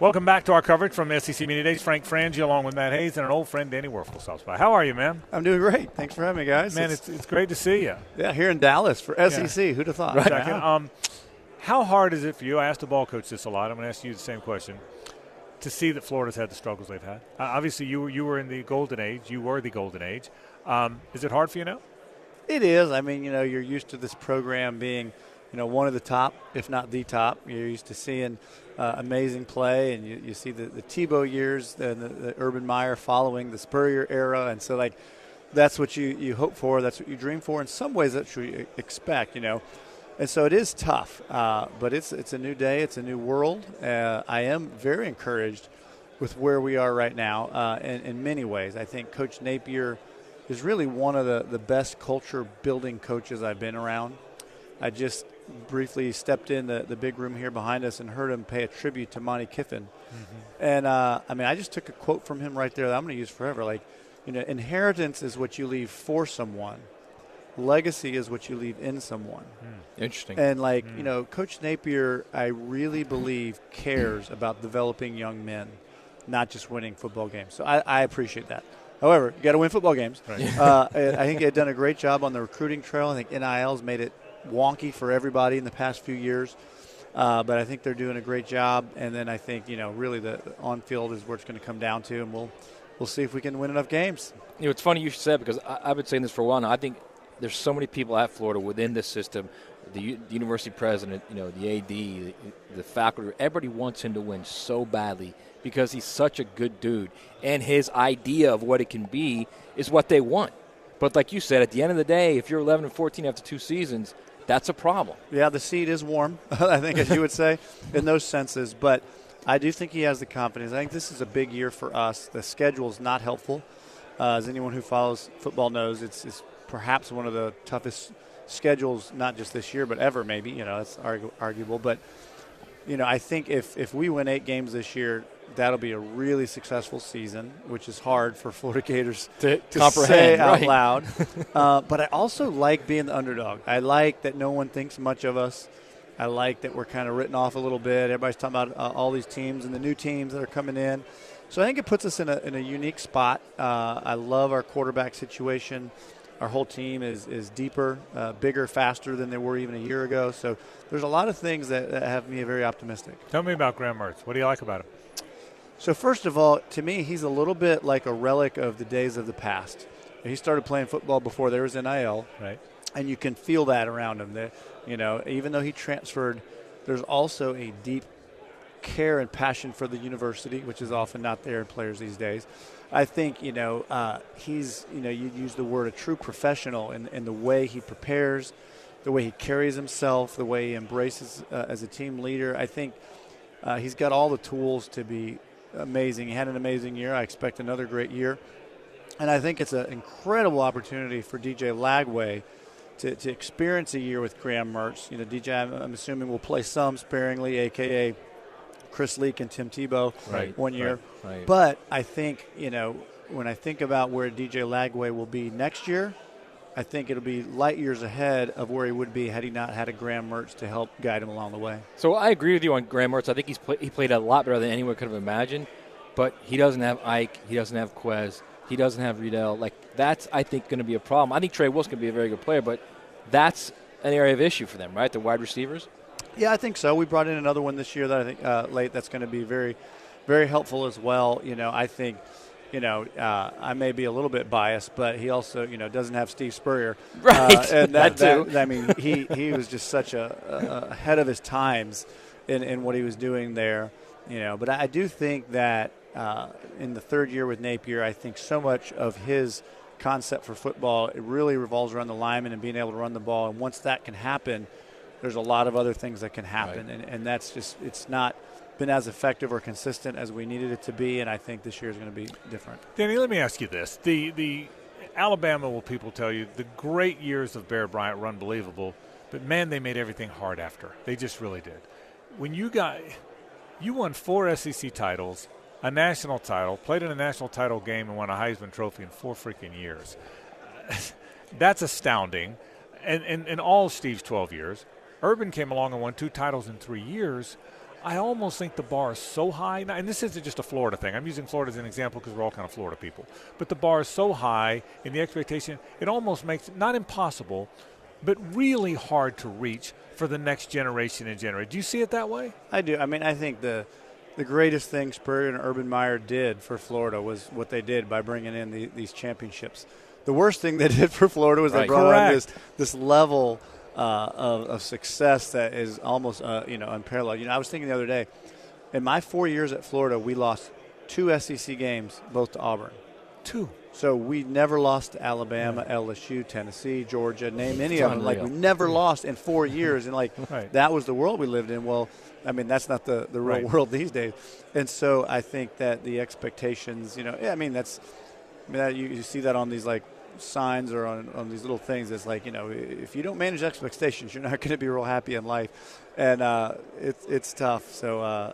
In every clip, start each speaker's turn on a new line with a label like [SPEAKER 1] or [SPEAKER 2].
[SPEAKER 1] Welcome back to our coverage from SEC Media Days. Frank Frangie along with Matt Hayes and an old friend, Danny Wuerffel, stops by. How are you, man?
[SPEAKER 2] I'm doing great. Thanks for having me, guys.
[SPEAKER 1] Man, it's great to see you.
[SPEAKER 2] Yeah, here in Dallas for SEC. Yeah. Who'd have thought?
[SPEAKER 1] Right. Yeah. How hard is it for you? I asked the ball coach this a lot. I'm going to ask you the same question. To see that Florida's had the struggles they've had. Obviously, you were in the golden age. You were the golden age. Is it hard for you now?
[SPEAKER 2] It is. I mean, you're used to this program being, one of the top, if not the top. You're used to seeing amazing play, and you see the Tebow years, the Urban Meyer following the Spurrier era, and so that's what you hope for. That's what you dream for. In some ways, that's what you expect. And so it is tough, but it's a new day. It's a new world. I am very encouraged with where we are right now in many ways. I think Coach Napier is really one of the best culture-building coaches I've been around. I just briefly stepped in the big room here behind us and heard him pay a tribute to Monty Kiffin. Mm-hmm. And, I just took a quote from him right there that I'm going to use forever. Inheritance is what you leave for someone. Legacy is what you leave in someone.
[SPEAKER 3] Interesting.
[SPEAKER 2] And, Coach Napier, I really believe, cares about developing young men, not just winning football games. So I appreciate that. However, you got to win football games. Right. I think they've done a great job on the recruiting trail. I think NIL's made it wonky for everybody in the past few years. But I think they're doing a great job. And then I think, really the on-field is where it's going to come down to, and we'll see if we can win enough games.
[SPEAKER 3] It's funny you said, because I've been saying this for a while now. I think there's so many people at Florida within this system, the university president, the AD, the faculty, everybody wants him to win so badly because he's such a good dude. And his idea of what it can be is what they want. But like you said, at the end of the day, if you're 11-14 after 2 seasons, that's a problem.
[SPEAKER 2] Yeah, the seat is warm, I think, as you would say, in those senses. But I do think he has the confidence. I think this is a big year for us. The schedule is not helpful. As anyone who follows football knows, it's perhaps one of the toughest schedules, not just this year, but ever maybe. That's arguable. But, I think if we win 8 games this year, that'll be a really successful season, which is hard for Florida Gators to say out loud. But I also like being the underdog. I like that no one thinks much of us. I like that we're kind of written off a little bit. Everybody's talking about all these teams and the new teams that are coming in. So I think it puts us in a unique spot. I love our quarterback situation. Our whole team is deeper, bigger, faster than they were even a year ago. So there's a lot of things that have me very optimistic.
[SPEAKER 1] Tell me about Graham Mertz. What do you like about him?
[SPEAKER 2] So first of all, to me, he's a little bit like a relic of the days of the past. He started playing football before there was NIL,
[SPEAKER 1] right?
[SPEAKER 2] And you can feel that around him. Even though he transferred, there's also a deep care and passion for the university, which is often not there in players these days. I think, he's, you use the word a true professional in the way he prepares, the way he carries himself, the way he embraces as a team leader. I think he's got all the tools to be amazing. He had an amazing year. I expect another great year. And I think it's an incredible opportunity for DJ Lagway to experience a year with Graham Mertz. DJ, I'm assuming, will play some sparingly, a.k.a. Chris Leak and Tim Tebow one year.
[SPEAKER 3] Right.
[SPEAKER 2] But I think, when I think about where DJ Lagway will be next year, I think it'll be light years ahead of where he would be had he not had a Graham Mertz to help guide him along the way.
[SPEAKER 3] So I agree with you on Graham Mertz. I think he played a lot better than anyone could have imagined. But he doesn't have Ike. He doesn't have Quez. He doesn't have Riedel. That's, I think, going to be a problem. I think Trey Wilson can be a very good player, but that's an area of issue for them, right? The wide receivers?
[SPEAKER 2] Yeah, I think so. We brought in another one this year that I think late that's going to be very, very helpful as well. I think, I may be a little bit biased, but he also, doesn't have Steve Spurrier.
[SPEAKER 3] Right,
[SPEAKER 2] and
[SPEAKER 3] that too.
[SPEAKER 2] I mean, he was just such a ahead of his times in what he was doing there. But I do think that in the third year with Napier, I think so much of his concept for football, it really revolves around the lineman and being able to run the ball. And once that can happen, there's a lot of other things that can happen. Right. And that's just, it's not been as effective or consistent as we needed it to be, and I think this year is going to be different.
[SPEAKER 1] Danny, let me ask you this. The Alabama, will people tell you, the great years of Bear Bryant were unbelievable, but, man, they made everything hard after. They just really did. When you won 4 SEC titles, a national title, played in a national title game, and won a Heisman Trophy in 4 freaking years. That's astounding. And in all Steve's 12 years, Urban came along and won 2 titles in 3 years. I almost think the bar is so high, and this isn't just a Florida thing. I'm using Florida as an example because we're all kind of Florida people. But the bar is so high in the expectation, it almost makes it not impossible, but really hard to reach for the next generation and generation. Do you see it that way?
[SPEAKER 2] I do. I mean, I think the greatest thing Spurrier and Urban Meyer did for Florida was what they did by bringing in these championships. The worst thing they did for Florida was they brought on this level of success that is almost unparalleled. I was thinking the other day, in my 4 years at Florida, we lost 2 SEC games, both to Auburn.
[SPEAKER 1] 2.
[SPEAKER 2] So we never lost to Alabama, LSU, Tennessee, Georgia, name any of them. Like, we never lost in 4 years, and that was the world we lived in. Well, I mean, that's not the real world these days. And so I think that the expectations, you see that on these signs or on these little things. It's if you don't manage expectations, you're not going to be real happy in life, and it's tough. So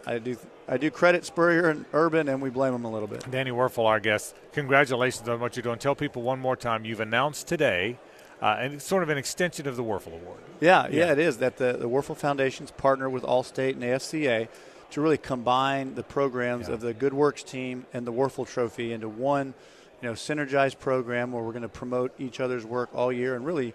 [SPEAKER 2] I do credit Spurrier and Urban, and we blame them a little bit.
[SPEAKER 1] Danny Wuerffel, our guest, congratulations on what you're doing. Tell people one more time, you've announced today, and it's sort of an extension of the Wuerffel Award.
[SPEAKER 2] Yeah, it is, that the Wuerffel Foundation's partner with Allstate and AFCA to really combine the programs of the Good Works team and the Wuerffel Trophy into one synergized program where we're going to promote each other's work all year and really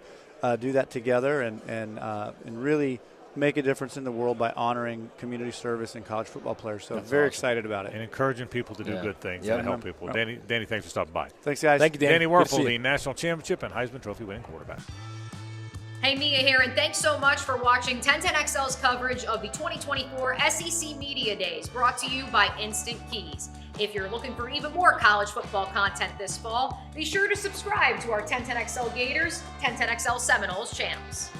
[SPEAKER 2] do that together and really make a difference in the world by honoring community service and college football players. So very excited about it.
[SPEAKER 1] And encouraging people to do good things and help people. Danny, thanks for stopping by.
[SPEAKER 2] Thanks, guys.
[SPEAKER 3] Thank you, Danny.
[SPEAKER 1] Danny Wuerffel, the National Championship and Heisman Trophy winning quarterback.
[SPEAKER 4] Hey, Mia here, and thanks so much for watching 1010XL's coverage of the 2024 SEC Media Days, brought to you by Instant Keys. If you're looking for even more college football content this fall, be sure to subscribe to our 1010XL Gators, 1010XL Seminoles channels.